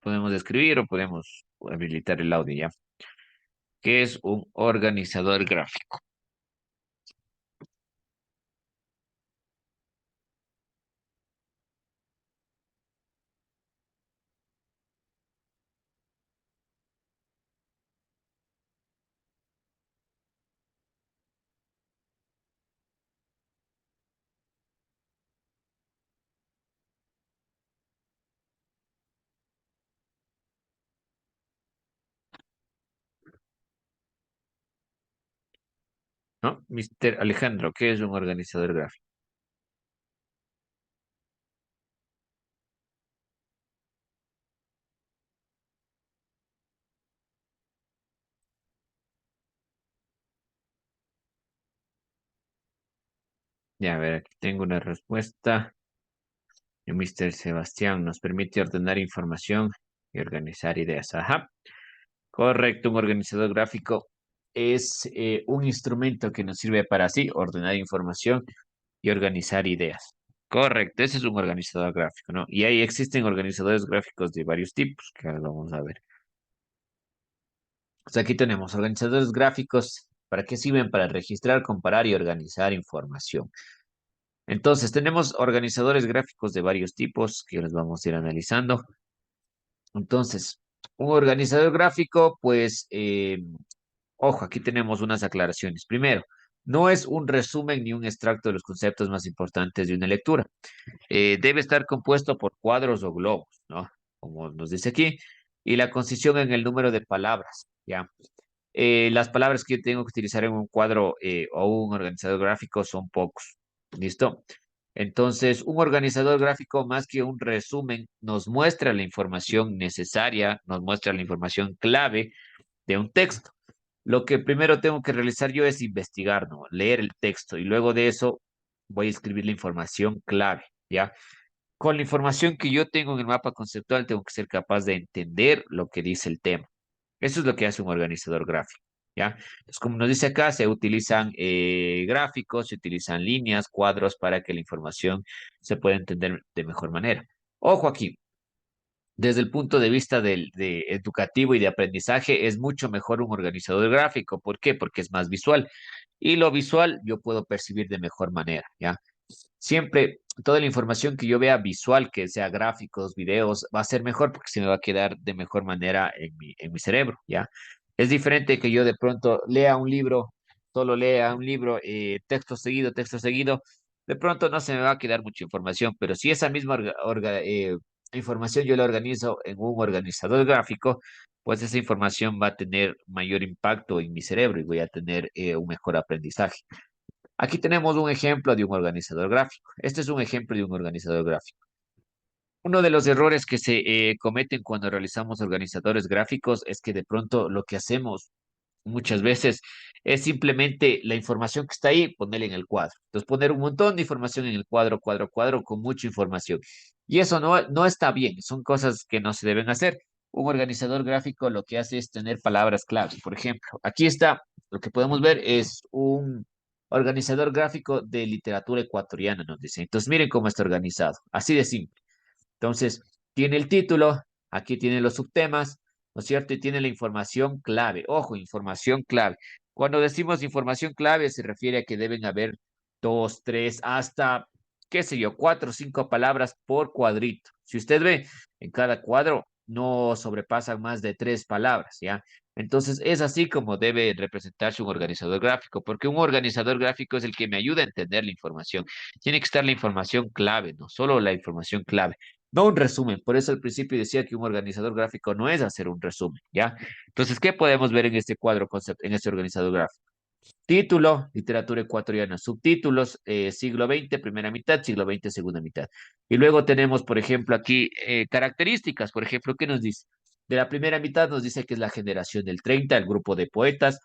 podemos escribir o podemos habilitar el audio ya. ¿Qué es un organizador gráfico? ¿No? Mister Alejandro, ¿qué es un organizador gráfico? Ya, a ver, aquí tengo una respuesta. Mister Sebastián nos permite ordenar información y organizar ideas. Ajá. Correcto, un organizador gráfico es un instrumento que nos sirve para así ordenar información y organizar ideas. Correcto, ese es un organizador gráfico, ¿no? Y ahí existen organizadores gráficos de varios tipos, que ahora lo vamos a ver. Pues aquí tenemos organizadores gráficos. ¿Para qué sirven? Para registrar, comparar y organizar información. Entonces, tenemos organizadores gráficos de varios tipos que los vamos a ir analizando. Entonces, un organizador gráfico, pues, ojo, aquí tenemos unas aclaraciones. Primero, no es un resumen ni un extracto de los conceptos más importantes de una lectura. Debe estar compuesto por cuadros o globos, ¿no? Como nos dice aquí, y la concisión en el número de palabras, ¿ya? Las palabras que yo tengo que utilizar en un cuadro o un organizador gráfico son pocos. ¿Listo? Entonces, un organizador gráfico, más que un resumen, nos muestra la información necesaria, nos muestra la información clave de un texto. Lo que primero tengo que realizar yo es investigar, ¿no? Leer el texto y luego de eso voy a escribir la información clave, ¿ya? Con la información que yo tengo en el mapa conceptual, tengo que ser capaz de entender lo que dice el tema. Eso es lo que hace un organizador gráfico, ¿ya? Entonces, como nos dice acá, se utilizan gráficos, se utilizan líneas, cuadros para que la información se pueda entender de mejor manera. Ojo aquí, desde el punto de vista de educativo y de aprendizaje, es mucho mejor un organizador gráfico. ¿Por qué? Porque es más visual. Y lo visual yo puedo percibir de mejor manera, ¿ya? Siempre, toda la información que yo vea visual, que sea gráficos, videos, va a ser mejor porque se me va a quedar de mejor manera en mi cerebro, ¿ya? Es diferente que yo de pronto lea un libro, solo lea un libro, texto seguido, de pronto no se me va a quedar mucha información, pero si esa misma información yo la organizo en un organizador gráfico, pues esa información va a tener mayor impacto en mi cerebro y voy a tener un mejor aprendizaje. Aquí tenemos un ejemplo de un organizador gráfico. Este es un ejemplo de un organizador gráfico. Uno de los errores que se cometen cuando realizamos organizadores gráficos es que de pronto lo que hacemos muchas veces es simplemente la información que está ahí, ponerla en el cuadro. Entonces, poner un montón de información en el cuadro, cuadro, cuadro, con mucha información. Y eso no está bien, son cosas que no se deben hacer. Un organizador gráfico lo que hace es tener palabras claves. Por ejemplo, aquí está, lo que podemos ver es un organizador gráfico de literatura ecuatoriana, nos dice. Entonces, miren cómo está organizado, así de simple. Entonces, tiene el título, aquí tiene los subtemas, ¿no es cierto? Y tiene la información clave. Ojo, información clave. Cuando decimos información clave, se refiere a que deben haber dos, tres, hasta, qué sé yo, cuatro o cinco palabras por cuadrito. Si usted ve, en cada cuadro no sobrepasan más de tres palabras, ¿ya? Entonces, es así como debe representarse un organizador gráfico, porque un organizador gráfico es el que me ayuda a entender la información. Tiene que estar la información clave, no solo la información clave. No un resumen, por eso al principio decía que un organizador gráfico no es hacer un resumen, ¿ya? Entonces, ¿qué podemos ver en este cuadro concepto, en este organizador gráfico? Título, literatura ecuatoriana, subtítulos, siglo XX, primera mitad, siglo XX, segunda mitad. Y luego tenemos, por ejemplo, aquí características, por ejemplo, ¿qué nos dice? De la primera mitad nos dice que es la generación del 30, el grupo de poetas,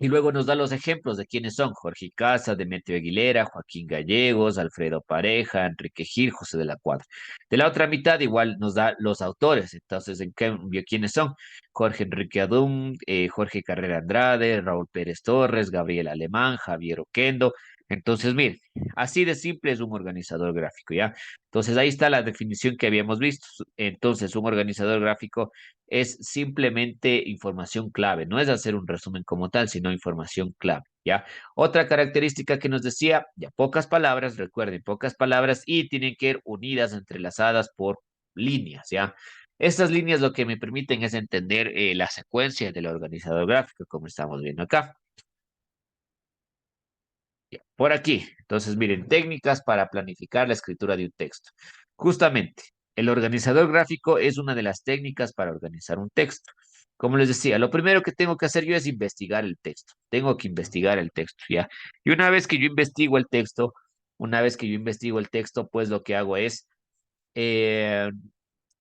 y luego nos da los ejemplos de quiénes son: Jorge Casa, Demetrio Aguilera, Joaquín Gallegos, Alfredo Pareja, Enrique Gil, José de la Cuadra. De la otra mitad igual nos da los autores. Entonces, en cambio, ¿quiénes son? Jorge Enrique Adún, Jorge Carrera Andrade, Raúl Pérez Torres, Gabriel Alemán, Javier Oquendo. Entonces, miren, así de simple es un organizador gráfico, ¿ya? Entonces, ahí está la definición que habíamos visto. Entonces, un organizador gráfico es simplemente información clave, no es hacer un resumen como tal, sino información clave, ¿ya? Otra característica que nos decía, ya pocas palabras, recuerden, pocas palabras y tienen que ir unidas, entrelazadas por líneas, ¿ya? Estas líneas lo que me permiten es entender la secuencia del organizador gráfico, como estamos viendo acá. Por aquí. Entonces, miren, técnicas para planificar la escritura de un texto. Justamente, el organizador gráfico es una de las técnicas para organizar un texto. Como les decía, lo primero que tengo que hacer yo es investigar el texto. Tengo que investigar el texto, ¿ya? Y una vez que yo investigo el texto, pues lo que hago es eh,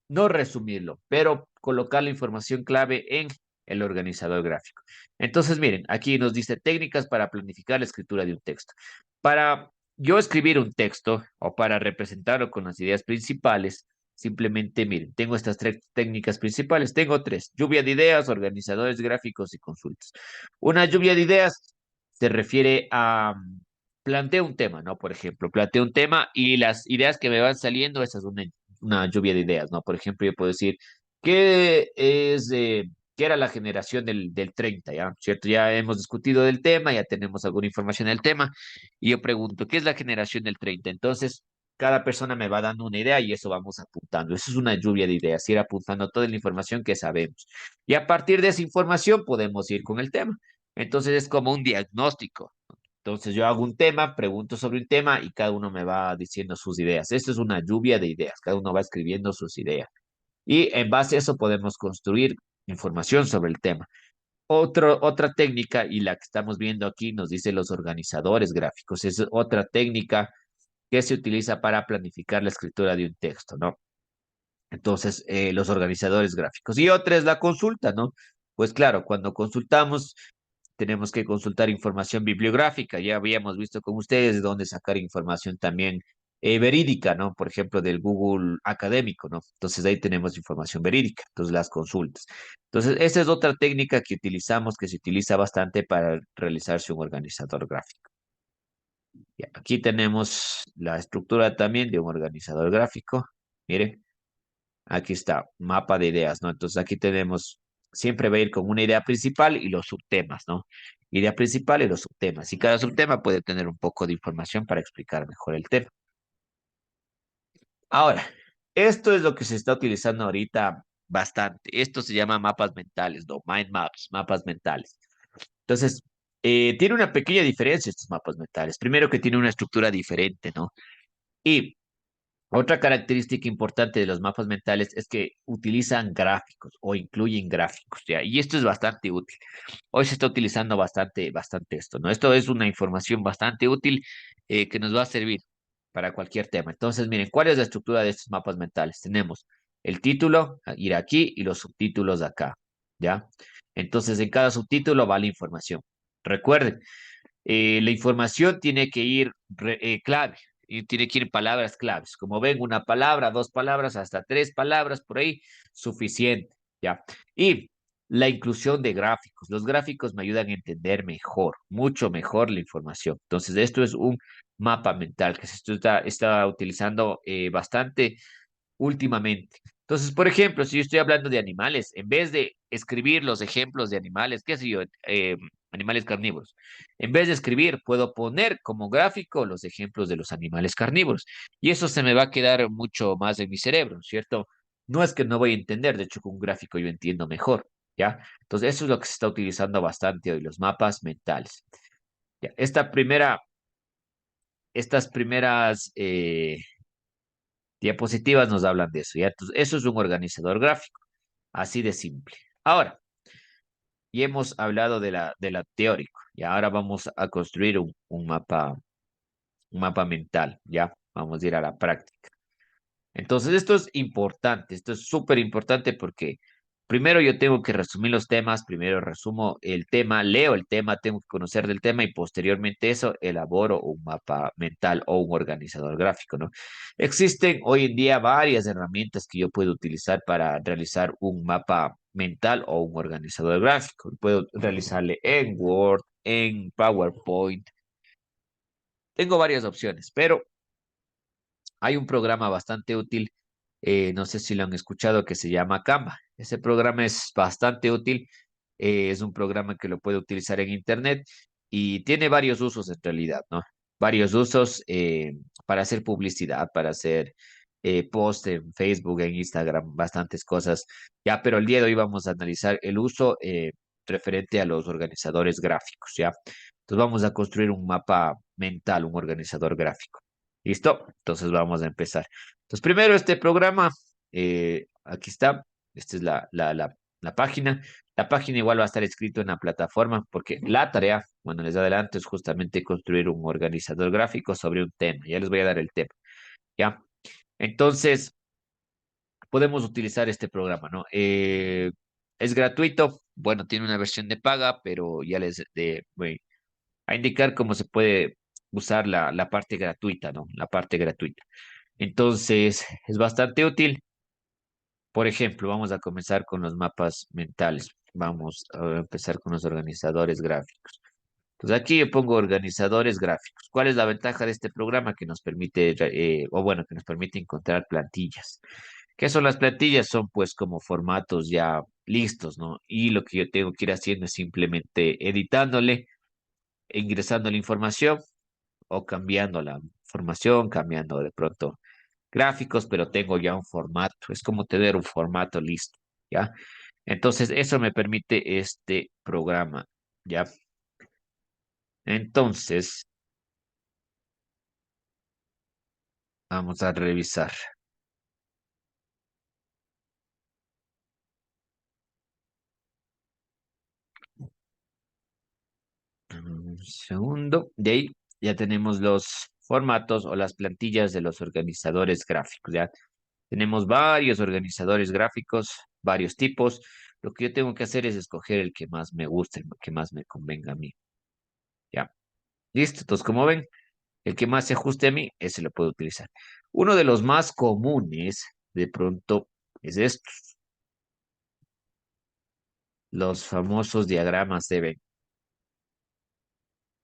no resumirlo, pero colocar la información clave en el organizador gráfico. Entonces, miren, aquí nos dice técnicas para planificar la escritura de un texto. Para yo escribir un texto o para representarlo con las ideas principales, simplemente, miren, tengo estas tres técnicas principales. Tengo tres: lluvia de ideas, organizadores gráficos y consultas. Una lluvia de ideas se refiere a planteo un tema, ¿no? Por ejemplo, planteo un tema y las ideas que me van saliendo, esa es una lluvia de ideas, ¿no? Por ejemplo, yo puedo decir, ¿qué es, qué era la generación del 30, ya? ¿Cierto? Ya hemos discutido del tema, ya tenemos alguna información del tema, y yo pregunto, ¿qué es la generación del 30? Entonces, cada persona me va dando una idea y eso vamos apuntando. Eso es una lluvia de ideas, ir apuntando toda la información que sabemos. Y a partir de esa información podemos ir con el tema. Entonces es como un diagnóstico. Entonces yo hago un tema, pregunto sobre un tema y cada uno me va diciendo sus ideas. Esto es una lluvia de ideas, cada uno va escribiendo sus ideas. Y en base a eso podemos construir información sobre el tema. Otra técnica, y la que estamos viendo aquí, nos dice los organizadores gráficos. Es otra técnica que se utiliza para planificar la escritura de un texto, ¿no? Entonces, los organizadores gráficos. Y otra es la consulta, ¿no? Pues claro, cuando consultamos, tenemos que consultar información bibliográfica. Ya habíamos visto con ustedes de dónde sacar información también verídica, ¿no? Por ejemplo, del Google académico, ¿no? Entonces ahí tenemos información verídica, entonces las consultas. Entonces, esa es otra técnica que utilizamos, que se utiliza bastante para realizarse un organizador gráfico. Ya, aquí tenemos la estructura también de un organizador gráfico. Miren. Aquí está, mapa de ideas, ¿no? Entonces aquí tenemos, siempre va a ir con una idea principal y los subtemas, ¿no? Idea principal y los subtemas. Y cada subtema puede tener un poco de información para explicar mejor el tema. Ahora, esto es lo que se está utilizando ahorita bastante. Esto se llama mapas mentales, ¿no? Mind maps, mapas mentales. Entonces, tiene una pequeña diferencia estos mapas mentales. Primero que tiene una estructura diferente, ¿no? Y otra característica importante de los mapas mentales es que utilizan gráficos o incluyen gráficos, ¿ya? Y esto es bastante útil. Hoy se está utilizando bastante esto, ¿no? Esto es una información bastante útil que nos va a servir para cualquier tema. Entonces, miren, ¿cuál es la estructura de estos mapas mentales? Tenemos el título, ir aquí, y los subtítulos acá, ¿ya? Entonces, en cada subtítulo va la información. Recuerden, la información tiene que ir clave y tiene que ir palabras claves. Como ven, una palabra, dos palabras, hasta tres palabras por ahí, suficiente, ¿ya? Y la inclusión de gráficos. Los gráficos me ayudan a entender mejor, mucho mejor la información. Entonces, esto es un mapa mental que está utilizando bastante últimamente. Entonces, por ejemplo, si yo estoy hablando de animales, en vez de escribir los ejemplos de animales, qué sé yo, animales carnívoros, en vez de escribir, puedo poner como gráfico los ejemplos de los animales carnívoros. Y eso se me va a quedar mucho más en mi cerebro, ¿cierto? No es que no voy a entender, de hecho, con un gráfico yo entiendo mejor, ¿ya? Entonces, eso es lo que se está utilizando bastante hoy, los mapas mentales. Ya, estas primeras diapositivas nos hablan de eso, ¿ya? Entonces, eso es un organizador gráfico, así de simple. Ahora, ya hemos hablado de la teórico, y ahora vamos a construir un mapa mental, ¿ya? Vamos a ir a la práctica. Entonces, esto es importante, esto es súper importante porque primero yo tengo que resumir los temas, primero resumo el tema, leo el tema, tengo que conocer del tema y posteriormente eso elaboro un mapa mental o un organizador gráfico, ¿no? Existen hoy en día varias herramientas que yo puedo utilizar para realizar un mapa mental o un organizador gráfico. Puedo realizarle en Word, en PowerPoint, tengo varias opciones, pero hay un programa bastante útil, no sé si lo han escuchado, que se llama Canva. Ese programa es bastante útil, es un programa que lo puede utilizar en Internet y tiene varios usos en realidad, ¿no? Varios usos para hacer publicidad, para hacer post en Facebook, en Instagram, bastantes cosas. Ya, pero el día de hoy vamos a analizar el uso referente a los organizadores gráficos, ¿ya? Entonces vamos a construir un mapa mental, un organizador gráfico. ¿Listo? Entonces vamos a empezar. Entonces, primero este programa, aquí está, esta es la página. La página igual va a estar escrito en la plataforma porque la tarea, bueno, les adelanto, es justamente construir un organizador gráfico sobre un tema. Ya les voy a dar el tema, ¿ya? Entonces, podemos utilizar este programa, ¿no? Es gratuito, bueno, tiene una versión de paga, pero ya voy a indicar cómo se puede usar la parte gratuita, ¿no? La parte gratuita. Entonces, es bastante útil. Por ejemplo, vamos a comenzar con los mapas mentales. Vamos a empezar con los organizadores gráficos. Entonces, aquí yo pongo organizadores gráficos. ¿Cuál es la ventaja de este programa que nos permite, o bueno, que nos permite encontrar plantillas? ¿Qué son las plantillas? Son pues como formatos ya listos, ¿no? Y lo que yo tengo que ir haciendo es simplemente editándole, ingresando la información o cambiando la información, cambiando de pronto gráficos, pero tengo ya un formato. Es como tener un formato listo, ¿ya? Entonces, eso me permite este programa, ¿ya? Entonces, vamos a revisar. Un segundo. De ahí ya tenemos los formatos o las plantillas de los organizadores gráficos, ¿ya? Tenemos varios organizadores gráficos, varios tipos. Lo que yo tengo que hacer es escoger el que más me guste, el que más me convenga a mí, ¿ya? Listo. Entonces, como ven, el que más se ajuste a mí, ese lo puedo utilizar. Uno de los más comunes, de pronto, es estos, los famosos diagramas de Venn,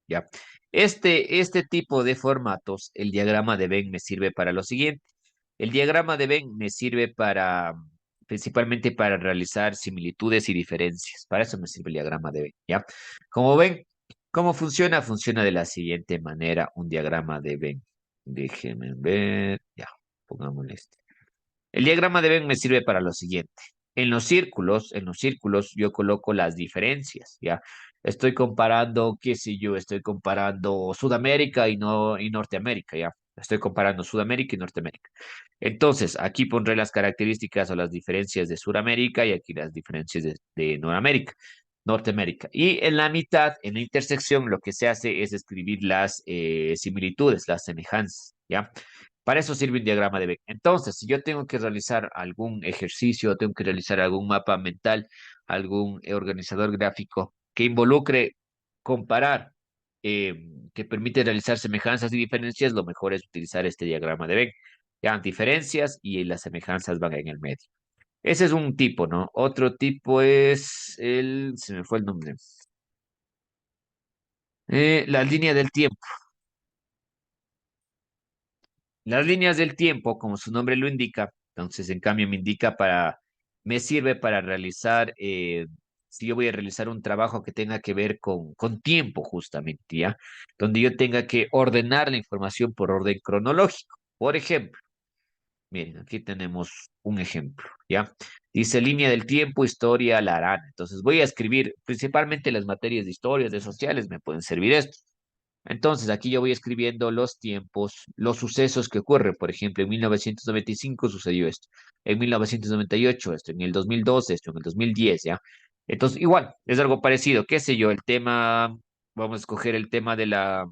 ¿ya? Este tipo de formatos, el diagrama de Venn me sirve para lo siguiente. El diagrama de Venn me sirve principalmente para realizar similitudes y diferencias. Para eso me sirve el diagrama de Venn, ¿ya? Como ven, ¿cómo funciona? Funciona de la siguiente manera, un diagrama de Venn. Déjenme ver, ya, pongámosle este. El diagrama de Venn me sirve para lo siguiente. En los círculos yo coloco las diferencias, ¿ya? Estoy comparando, qué sé yo, estoy comparando Sudamérica y Norteamérica, ¿ya? Estoy comparando Sudamérica y Norteamérica. Entonces, aquí pondré las características o las diferencias de Sudamérica y aquí las diferencias de Norteamérica. Norteamérica. Y en la mitad, en la intersección, lo que se hace es escribir las similitudes, las semejanzas, ¿ya? Para eso sirve un diagrama de Venn. Entonces, si yo tengo que realizar algún ejercicio, tengo que realizar algún mapa mental, algún organizador gráfico que involucre comparar, eh, que permite realizar semejanzas y diferencias, lo mejor es utilizar este diagrama de Venn. Ya, diferencias y las semejanzas van en el medio. Ese es un tipo, ¿no? Otro tipo se me fue el nombre. La línea del tiempo. Las líneas del tiempo, como su nombre lo indica, entonces en cambio me sirve para realizar, si yo voy a realizar un trabajo que tenga que ver con tiempo justamente, ¿ya? Donde yo tenga que ordenar la información por orden cronológico. Por ejemplo, miren, aquí tenemos un ejemplo, ¿ya? Dice línea del tiempo, historia, la arana. Entonces voy a escribir, principalmente las materias de historia, de sociales, me pueden servir esto. Entonces, aquí yo voy escribiendo los tiempos, los sucesos que ocurren. Por ejemplo, en 1995 sucedió esto, en 1998 esto, en el 2002 esto, en el 2010, ¿ya? Entonces, igual, es algo parecido, qué sé yo, el tema, vamos a escoger el tema de la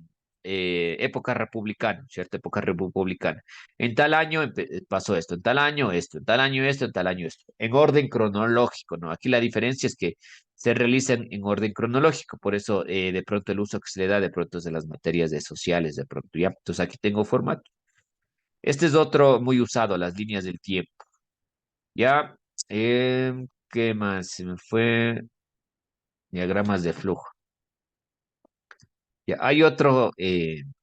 época republicana, ¿cierto? Época republicana. En tal año pasó esto, en tal año esto, en tal año esto, en tal año esto, en orden cronológico, ¿no? Aquí la diferencia es que se realizan en orden cronológico, por eso de pronto el uso que se le da de pronto es de las materias de sociales, de pronto, ¿ya? Entonces aquí tengo formato. Este es otro muy usado, las líneas del tiempo, ¿ya? ¿Qué más? Se me fue diagramas de flujo. Ya, hay otro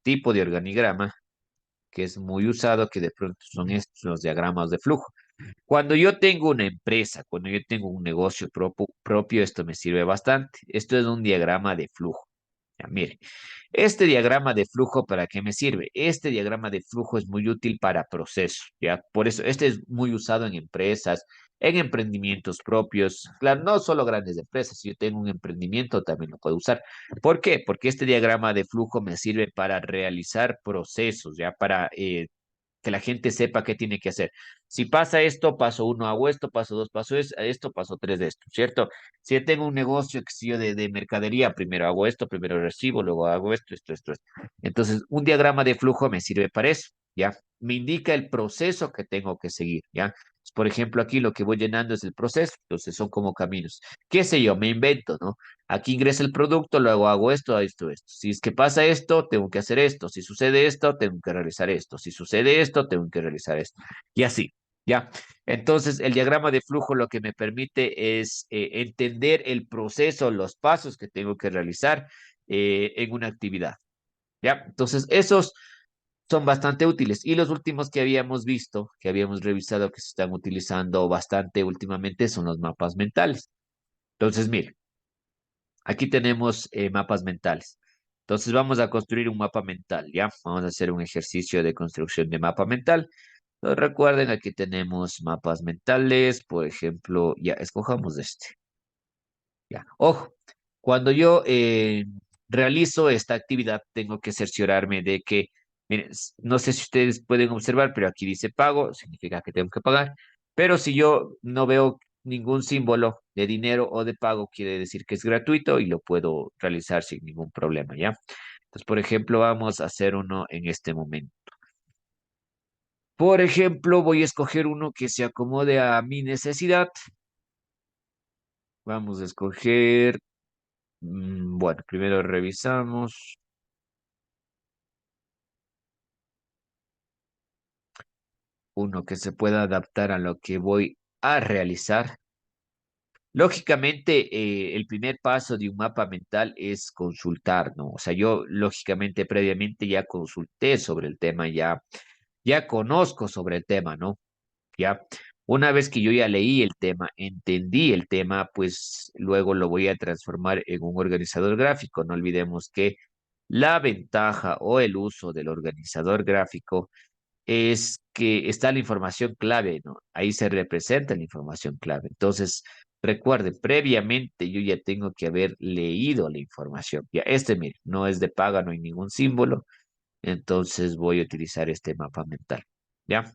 tipo de organigrama que es muy usado, que de pronto son estos los diagramas de flujo. Cuando yo tengo una empresa, cuando yo tengo un negocio propio, esto me sirve bastante. Esto es un diagrama de flujo. Ya, mire, este diagrama de flujo, ¿para qué me sirve? Este diagrama de flujo es muy útil para procesos, ¿ya? Por eso, este es muy usado en empresas, en emprendimientos propios. Claro, no solo grandes empresas, si yo tengo un emprendimiento también lo puedo usar. ¿Por qué? Porque este diagrama de flujo me sirve para realizar procesos, ¿ya? Para que la gente sepa qué tiene que hacer. Si pasa esto, paso uno hago esto, paso dos paso esto, paso tres de esto, ¿cierto? Si yo tengo un negocio que sé yo de mercadería, primero hago esto, primero recibo, luego hago esto. Entonces, un diagrama de flujo me sirve para eso, ¿ya? Me indica el proceso que tengo que seguir, ¿ya? Por ejemplo, aquí lo que voy llenando es el proceso, entonces son como caminos. ¿Qué sé yo? Me invento, ¿no? Aquí ingresa el producto, luego hago esto. Si es que pasa esto, tengo que hacer esto. Si sucede esto, tengo que realizar esto. Si sucede esto, tengo que realizar esto. Y así, ¿ya? Entonces, el diagrama de flujo lo que me permite es entender el proceso, los pasos que tengo que realizar en una actividad, ¿ya? Entonces, esos son bastante útiles. Y los últimos que habíamos visto, que habíamos revisado que se están utilizando bastante últimamente son los mapas mentales. Entonces, mire. Aquí tenemos mapas mentales. Entonces vamos a construir un mapa mental, ¿ya? Vamos a hacer un ejercicio de construcción de mapa mental. Entonces, recuerden, aquí tenemos mapas mentales, por ejemplo, ya, escojamos este, ya. Ojo, cuando yo realizo esta actividad, tengo que cerciorarme de que, miren, no sé si ustedes pueden observar, pero aquí dice pago, significa que tengo que pagar. Pero si yo no veo ningún símbolo de dinero o de pago, quiere decir que es gratuito y lo puedo realizar sin ningún problema, ¿ya? Entonces, por ejemplo, vamos a hacer uno en este momento. Por ejemplo, voy a escoger uno que se acomode a mi necesidad. Vamos a escoger, bueno, primero revisamos. Uno que se pueda adaptar a lo que voy a realizar. Lógicamente, el primer paso de un mapa mental es consultar, ¿no? O sea, yo lógicamente previamente ya consulté sobre el tema, ya conozco sobre el tema, ¿no? Ya. Una vez que yo ya leí el tema, entendí el tema, pues luego lo voy a transformar en un organizador gráfico. No olvidemos que la ventaja o el uso del organizador gráfico es que está la información clave, ¿no? Ahí se representa la información clave. Entonces, recuerden, previamente yo ya tengo que haber leído la información. Ya, este, mire, no es de paga, no hay ningún símbolo, entonces voy a utilizar este mapa mental, ¿ya?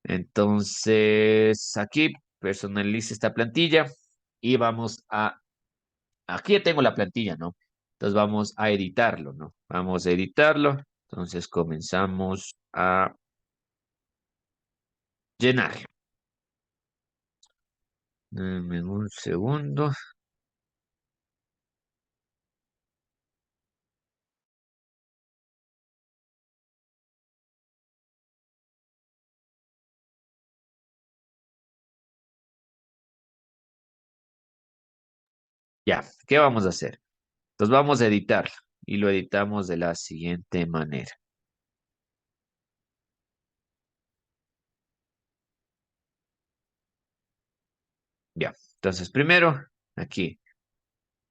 Entonces, aquí personalice esta plantilla y aquí ya tengo la plantilla, ¿no? Entonces vamos a editarlo, ¿no? Vamos a editarlo. Entonces comenzamos a llenar. Dame un segundo. Ya, ¿qué vamos a hacer? Entonces vamos a editar y lo editamos de la siguiente manera. Ya, entonces primero, aquí,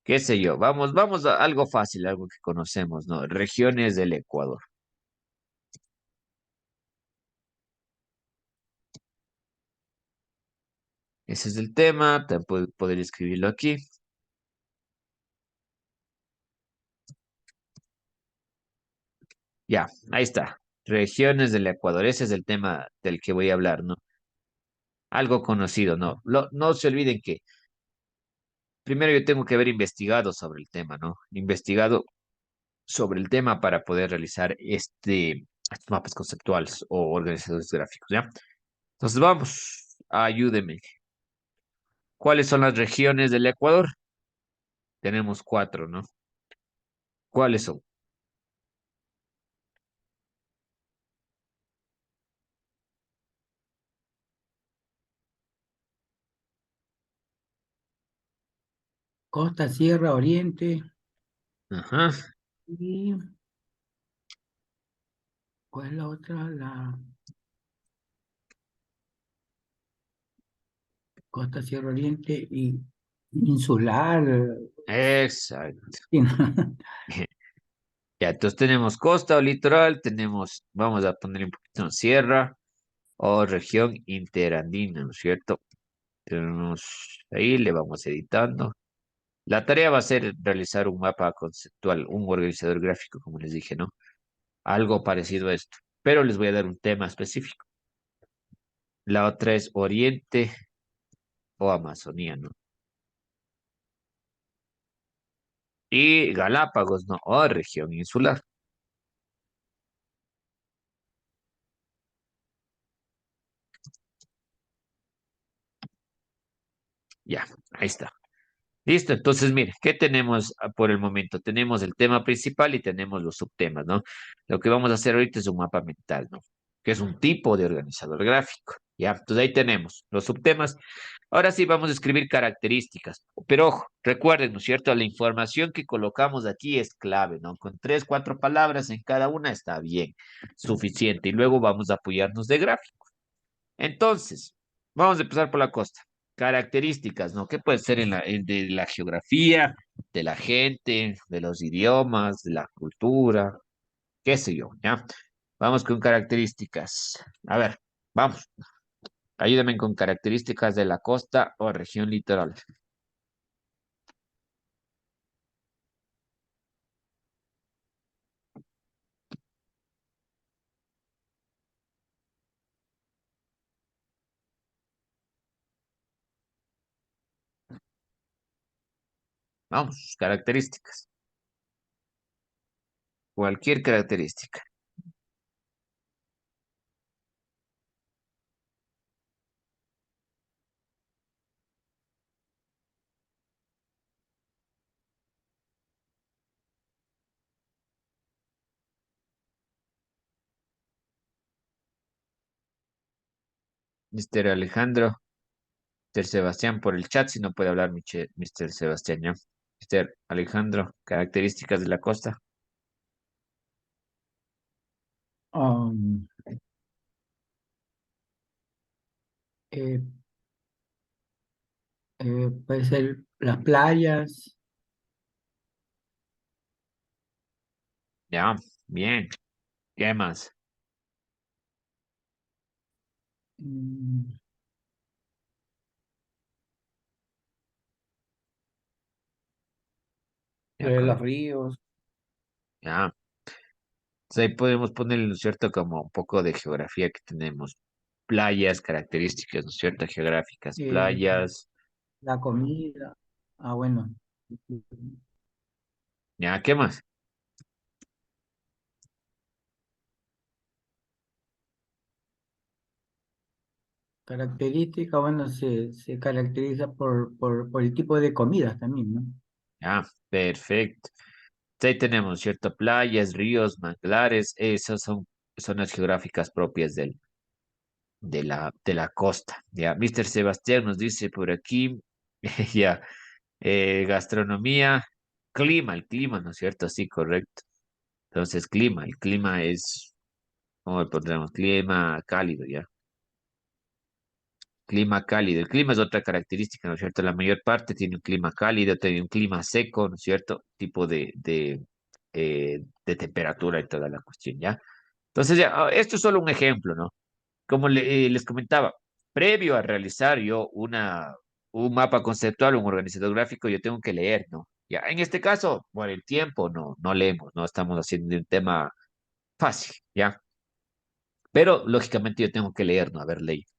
qué sé yo, vamos a algo fácil, algo que conocemos, ¿no? Regiones del Ecuador. Ese es el tema, también podría escribirlo aquí. Ya, ahí está. Regiones del Ecuador, ese es el tema del que voy a hablar, ¿no? Algo conocido, ¿no? No se olviden que primero yo tengo que haber investigado sobre el tema, ¿no? Investigado sobre el tema para poder realizar estos mapas conceptuales o organizadores gráficos, ¿ya? Entonces vamos, ayúdeme. ¿Cuáles son las regiones del Ecuador? Tenemos cuatro, ¿no? ¿Cuáles son? Costa, Sierra, Oriente. Ajá. ¿Y cuál es la otra? La costa Sierra Oriente y insular. Exacto. Sí, ¿no? Ya, entonces tenemos costa o litoral, tenemos, vamos a poner un poquito en sierra o región interandina, ¿no es cierto? Tenemos ahí, le vamos editando. La tarea va a ser realizar un mapa conceptual, un organizador gráfico, como les dije, ¿no? Algo parecido a esto, pero les voy a dar un tema específico. La otra es Oriente o Amazonía, ¿no? Y Galápagos, ¿no? O región insular. Ya, ahí está. Listo, entonces mire, ¿qué tenemos por el momento? Tenemos el tema principal y tenemos los subtemas, ¿no? Lo que vamos a hacer ahorita es un mapa mental, ¿no? Que es un tipo de organizador gráfico, ¿ya? Entonces ahí tenemos los subtemas. Ahora sí vamos a escribir características, pero ojo, recuerden, ¿no es cierto? La información que colocamos aquí es clave, ¿no? Con tres, cuatro palabras en cada una está bien, suficiente, y luego vamos a apoyarnos de gráfico. Entonces, vamos a empezar por la costa. Características, ¿no? ¿Qué puede ser de la geografía, de la gente, de los idiomas, de la cultura, qué sé yo, ¿ya? Vamos con características. A ver, vamos. Ayúdame con características de la costa o región litoral. Vamos, características. Cualquier característica. Mister Alejandro, Mister Sebastián por el chat, si no puede hablar Mister Sebastián, ¿ya? Mister Alejandro, características de la costa. Um, eh, puede ser las playas, Ya, bien. ¿Qué más? mm, Ya, los ríos, ya. Entonces ahí podemos ponerle, ¿no es cierto?, como un poco de geografía que tenemos. Playas, características, ¿no es cierto?, geográficas. eh, Playas. la comida. Ah, bueno. Ya, ¿qué más? Característica, bueno, se caracteriza por el tipo de comidas también, ¿no? Ya, perfecto. Entonces ahí tenemos, ¿cierto? Playas, ríos, manglares. Esas son las geográficas propias de la costa. Ya, Mister Sebastián nos dice por aquí, ya, gastronomía, clima, el clima, ¿no es cierto? Sí, correcto. Entonces, clima, el clima es, ¿cómo le pondremos? Clima cálido, ¿ya? Clima cálido. El clima es otra característica, ¿no es cierto? La mayor parte tiene un clima cálido, tiene un clima seco, ¿no es cierto? Tipo de temperatura y toda la cuestión, ¿ya? Entonces, ya, esto es solo un ejemplo, ¿no? Como les comentaba, previo a realizar yo un mapa conceptual, un organizador gráfico, yo tengo que leer, ¿no? Ya, en este caso, por el tiempo, no leemos, no estamos haciendo un tema fácil, ¿ya? Pero lógicamente yo tengo que leer, ¿no? Haber leído.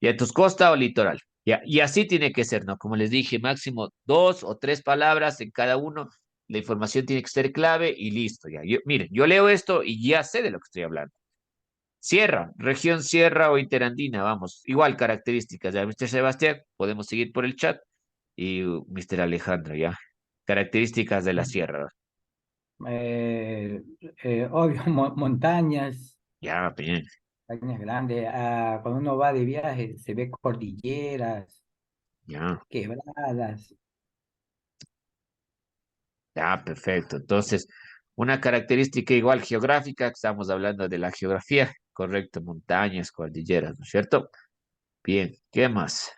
Ya, entonces, costa o litoral. Ya, y así tiene que ser, ¿no? Como les dije, máximo dos o tres palabras en cada uno. La información tiene que ser clave y listo, ya. Miren, yo leo esto y ya sé de lo que estoy hablando. Sierra, región sierra o interandina, vamos, igual características, ya, Mr. Sebastián, podemos seguir por el chat y Mr. Alejandro, ya, características de la sierra, Obvio, montañas, ya, bien, montañas grandes. Ah, cuando uno va de viaje se ve cordilleras, ya, quebradas. ya, perfecto, entonces, Una característica igual geográfica, estamos hablando de la geografía, correcto, montañas, cordilleras, ¿no es cierto? Bien, ¿qué más?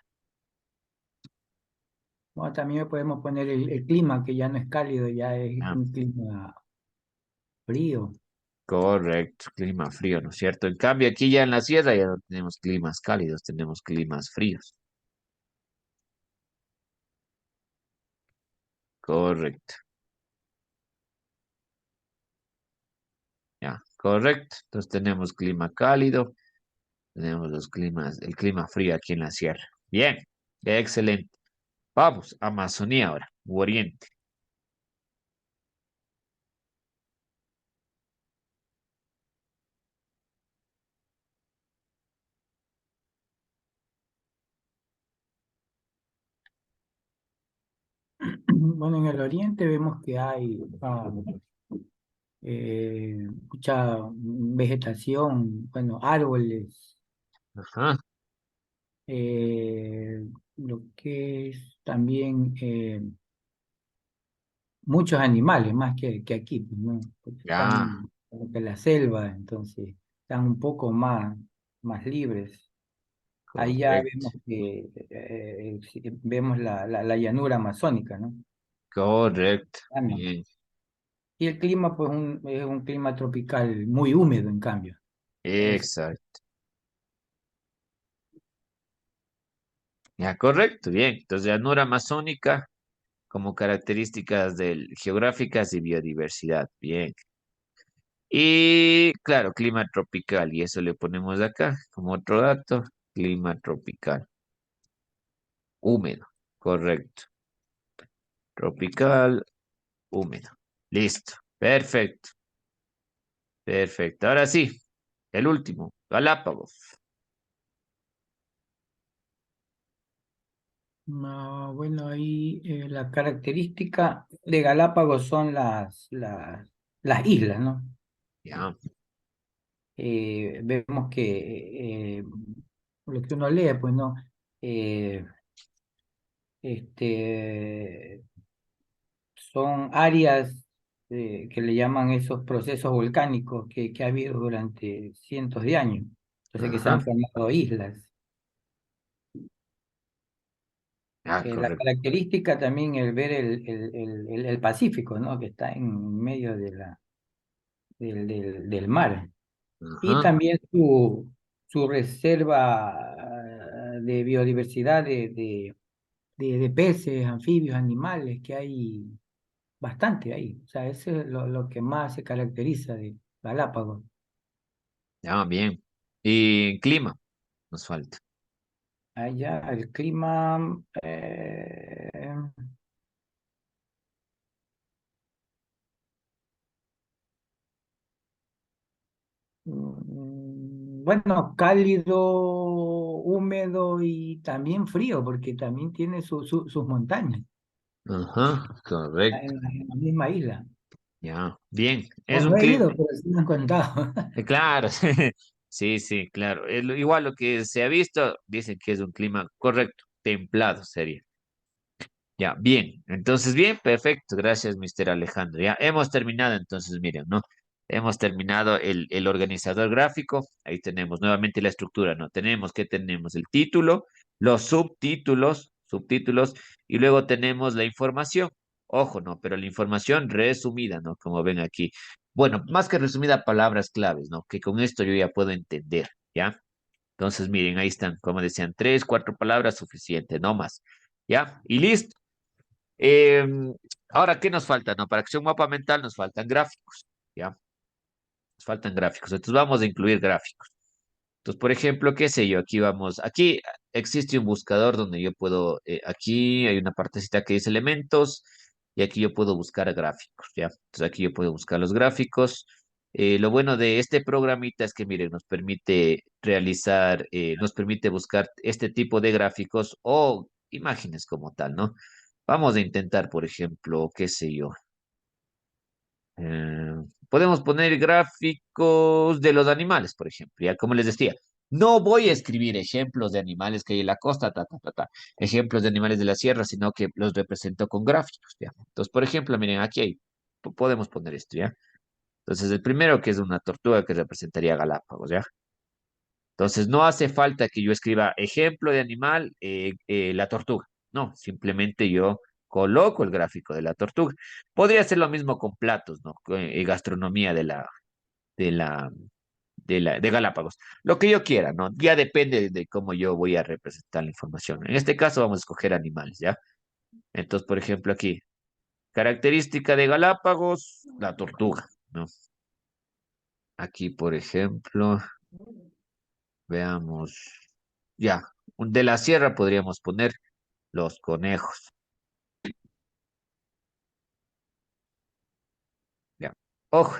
Bueno, también podemos poner el clima, que ya no es cálido, ya es Ah, un clima frío. correcto, clima frío, ¿no es cierto? En cambio, aquí ya en la sierra ya no tenemos climas cálidos, tenemos climas fríos. Correcto, ya, correcto. Entonces tenemos clima cálido, tenemos los climas, el clima frío aquí en la sierra. Bien, excelente. Vamos, Amazonía ahora, u Oriente. Bueno, en el oriente vemos que hay mucha vegetación, bueno, árboles, Ajá, eh, lo que es también muchos animales, más que aquí, pues, ¿no? Porque ya, están como que en la selva, entonces están un poco más libres. Ahí ya correcto, vemos que sí, vemos la llanura amazónica, ¿no? correcto. Ah, no. Bien, Y el clima, pues, es un clima tropical muy húmedo, en cambio. Es, exacto. Ya, correcto, bien. Entonces, llanura amazónica como características geográficas y biodiversidad. Bien. Y claro, clima tropical, y eso le ponemos acá como otro dato, clima tropical, húmedo, correcto, tropical, húmedo. Listo, perfecto, perfecto. Ahora sí, el último, Galápagos. bueno, ahí la característica de Galápagos son las islas, ¿no? Ya, Vemos que lo que uno lee, pues, ¿no? Eh, este, son áreas que le llaman esos procesos volcánicos que ha habido durante cientos de años. Entonces que se ajá, han formado islas. ah, La correcto, característica también el ver el Pacífico, ¿no? Que está en medio del mar. Y ajá, también su reserva de biodiversidad de peces, anfibios, animales, que hay bastante ahí. O sea, eso es lo que más se caracteriza de Galápagos. ya, bien. Y clima, nos falta. Allá el clima, bueno, cálido, húmedo y también frío, porque también tiene sus montañas Ajá, correcto, en la misma isla. ya, bien. Es No, un no he clima. ido, pero sí me han contado. Claro, sí, sí, claro. Igual lo que se ha visto, dicen que es un clima correcto, templado sería. Ya, bien. Entonces, bien, perfecto. Gracias, Mr. Alejandro. Ya hemos terminado, entonces, miren, ¿no? Hemos terminado el organizador gráfico. Ahí tenemos nuevamente la estructura, ¿no? Tenemos que tenemos el título, los subtítulos, y luego tenemos la información. Ojo, ¿no? Pero la información resumida, ¿no? Como ven aquí. Bueno, más que resumida, palabras claves, ¿no? Que con esto yo ya puedo entender, ¿ya? Entonces, miren, ahí están, como decían, tres, cuatro palabras, suficiente, no más. ¿Ya? Y listo. Eh, Ahora, ¿qué nos falta? No, para que sea un mapa mental nos faltan gráficos, ¿ya? Nos faltan gráficos. Entonces vamos a incluir gráficos. Entonces, por ejemplo, qué sé yo, aquí existe un buscador donde yo puedo, aquí hay una partecita que dice elementos y aquí yo puedo buscar gráficos, ¿ya? Entonces aquí yo puedo buscar los gráficos. Lo bueno de este programita es que, miren, nos permite buscar este tipo de gráficos o imágenes como tal, ¿no? Vamos a intentar, por ejemplo, qué sé yo. Eh, Podemos poner gráficos de los animales, por ejemplo. Ya como les decía, no voy a escribir ejemplos de animales que hay en la costa, ejemplos de animales de la sierra, sino que los represento con gráficos. Ya. Entonces, por ejemplo, miren, aquí hay. podemos poner esto, ¿ya? Entonces, el primero que es una tortuga que representaría Galápagos, ¿ya? Entonces, no hace falta que yo escriba ejemplo de animal, la tortuga. No, simplemente yo coloco el gráfico de la tortuga. Podría hacer lo mismo con platos, ¿no? Gastronomía de la, de Galápagos. Lo que yo quiera, ¿no? Ya depende de cómo yo voy a representar la información. En este caso vamos a escoger animales, ¿ya? Entonces, por ejemplo, aquí, característica de Galápagos, la tortuga, ¿no? Aquí, por ejemplo, veamos, ya, de la sierra podríamos poner los conejos, ya. Ojo,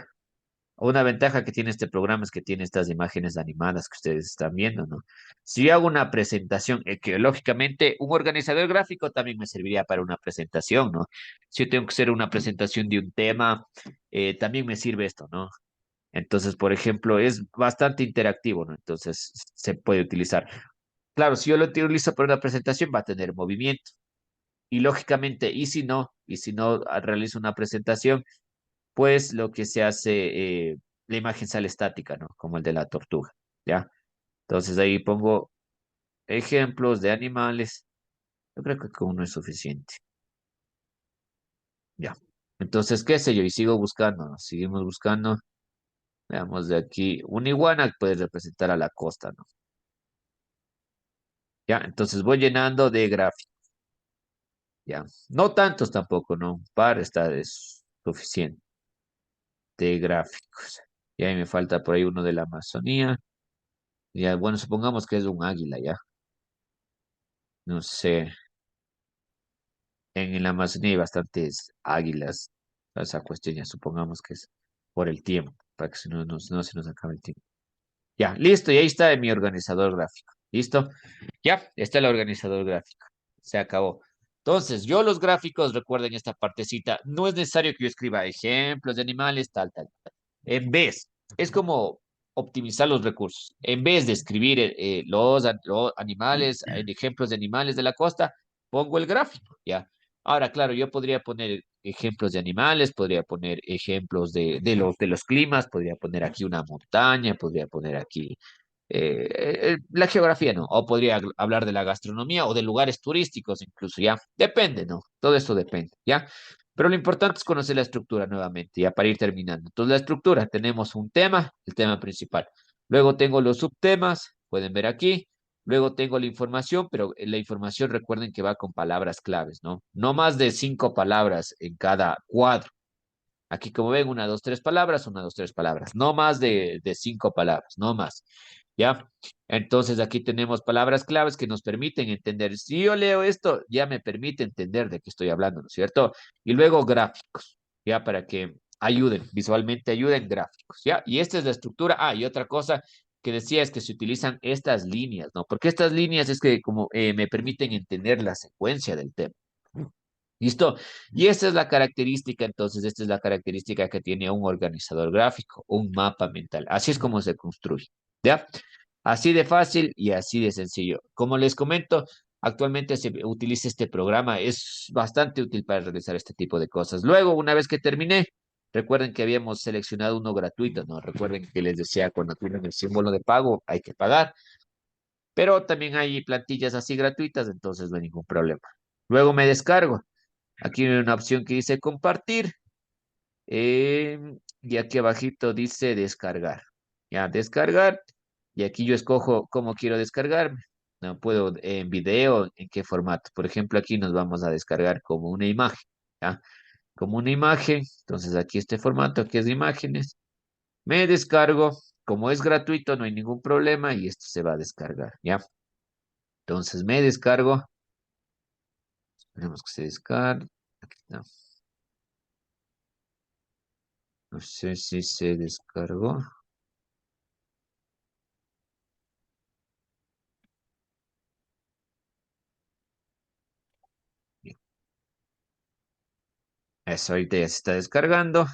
una ventaja que tiene este programa es que tiene estas imágenes animadas que ustedes están viendo, ¿no? Si yo hago una presentación, que lógicamente un organizador gráfico también me serviría para una presentación, ¿no? Si yo tengo que hacer una presentación de un tema, también me sirve esto, ¿no? Entonces, por ejemplo, es bastante interactivo, ¿no? Entonces, se puede utilizar. Claro, si yo lo utilizo para una presentación, va a tener movimiento. Y lógicamente, y si no realizo una presentación, pues lo que se hace, la imagen sale estática, ¿no? Como el de la tortuga, ¿ya? Entonces ahí pongo ejemplos de animales. Yo creo que con uno es suficiente, ¿ya? Entonces, qué sé yo, y sigo buscando, ¿no? Seguimos buscando. Veamos de aquí. Una iguana puede representar a la costa, ¿no? Ya, entonces voy llenando de gráficos, ¿ya? No tantos tampoco, ¿no? Un par está es suficiente de gráficos. Y ahí me falta por ahí uno de la Amazonía. Ya, bueno, supongamos que es un águila, ¿ya? No sé. En la Amazonía hay bastantes águilas. Esa cuestión ya supongamos que es por el tiempo, para que no se nos acabe el tiempo. Ya, listo, y ahí está mi organizador gráfico. ¿Listo? Ya, está el organizador gráfico. Se acabó. Entonces, yo los gráficos, recuerden esta partecita, no es necesario que yo escriba ejemplos de animales, tal, tal, tal. En vez, es como optimizar los recursos. En vez de escribir los animales, ejemplos de animales de la costa, pongo el gráfico, ¿ya? Ahora, claro, yo podría poner ejemplos de animales, podría poner ejemplos de los climas, podría poner aquí una montaña, podría poner aquí la geografía, ¿no? O podría hablar de la gastronomía o de lugares turísticos incluso, ¿ya? Depende, ¿no? Todo eso depende, ¿ya? Pero lo importante es conocer la estructura nuevamente, ya para ir terminando. Entonces, la estructura, tenemos un tema, el tema principal. Luego tengo los subtemas, pueden ver aquí. Luego tengo la información, pero la información recuerden que va con palabras claves, ¿no? No más de 5 palabras en cada cuadro. Aquí, como ven, una, dos, tres palabras, una, dos, tres palabras. No más de 5 palabras, no más. ¿Ya? Entonces, aquí tenemos palabras claves que nos permiten entender. Si yo leo esto, ya me permite entender de qué estoy hablando, ¿no es cierto? Y luego gráficos, ¿ya? Para que ayuden, visualmente ayuden gráficos, ¿ya? Y esta es la estructura. Ah, y otra cosa que decía es que se utilizan estas líneas, ¿no? Porque estas líneas es que como me permiten entender la secuencia del tema. ¿Listo? Y esta es la característica, entonces, esta es la característica que tiene un organizador gráfico, un mapa mental. Así es como se construye, ¿ya? Así de fácil y así de sencillo. Como les comento, actualmente se utiliza este programa, es bastante útil para realizar este tipo de cosas. Luego, una vez que terminé, recuerden que habíamos seleccionado uno gratuito, ¿no? Recuerden que les decía, cuando tienen el símbolo de pago, hay que pagar, pero también hay plantillas así gratuitas, entonces no hay ningún problema. Luego me descargo. Aquí hay una opción que dice compartir. Y aquí abajito dice descargar. Ya, descargar. Y aquí yo escojo cómo quiero descargarme. No puedo en video, en qué formato. Por ejemplo, aquí nos vamos a descargar como una imagen. ¿Ya? Como una imagen. Entonces aquí este formato que es de imágenes. Me descargo. Como es gratuito, no hay ningún problema y esto se va a descargar. ¿Ya? Entonces me descargo. Esperemos que se descargue. Aquí está. No sé si se descargó. Eso ahorita ya se está descargando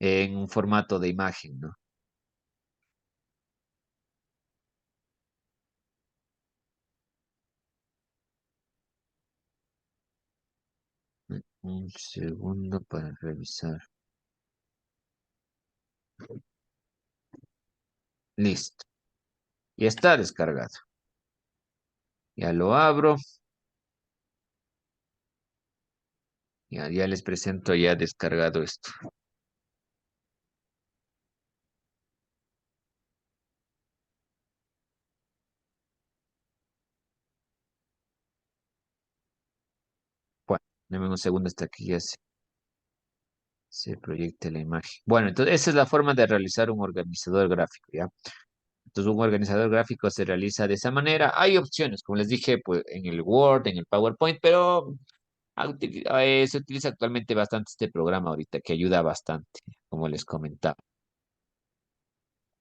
en un formato de imagen, ¿no? Un segundo para revisar. Listo. Ya está descargado. Ya lo abro. Ya les presento ya descargado esto. Bueno, dame un segundo hasta que ya se proyecte la imagen. Bueno, entonces esa es la forma de realizar un organizador gráfico, ¿ya? Entonces un organizador gráfico se realiza de esa manera. Hay opciones, como les dije, pues en el Word, en el PowerPoint, pero se utiliza actualmente bastante este programa ahorita que ayuda bastante, como les comentaba.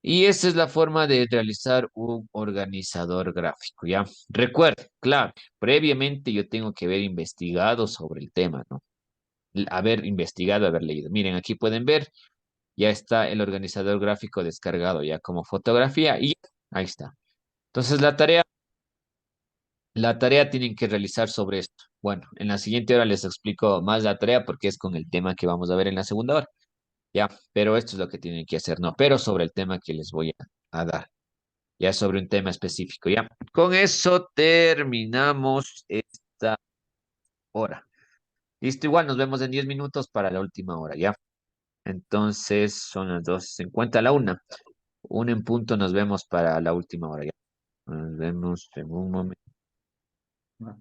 Y esa es la forma de realizar un organizador gráfico, ¿ya? Recuerden, claro, previamente yo tengo que haber investigado sobre el tema, ¿no? Haber investigado, haber leído. Miren, aquí pueden ver, ya está el organizador gráfico descargado ya como fotografía y ahí está. Entonces la tarea tienen que realizar sobre esto. Bueno, en la siguiente hora les explico más la tarea porque es con el tema que vamos a ver en la segunda hora, ¿ya? Pero esto es lo que tienen que hacer, ¿no? Pero sobre el tema que les voy a dar. Ya sobre un tema específico, ¿ya? Con eso terminamos esta hora. Listo, igual nos vemos en 10 minutos para la última hora, ¿ya? Entonces son las 2:50 a la una. Una en punto nos vemos para la última hora, ¿ya? Nos vemos en un momento. Ok.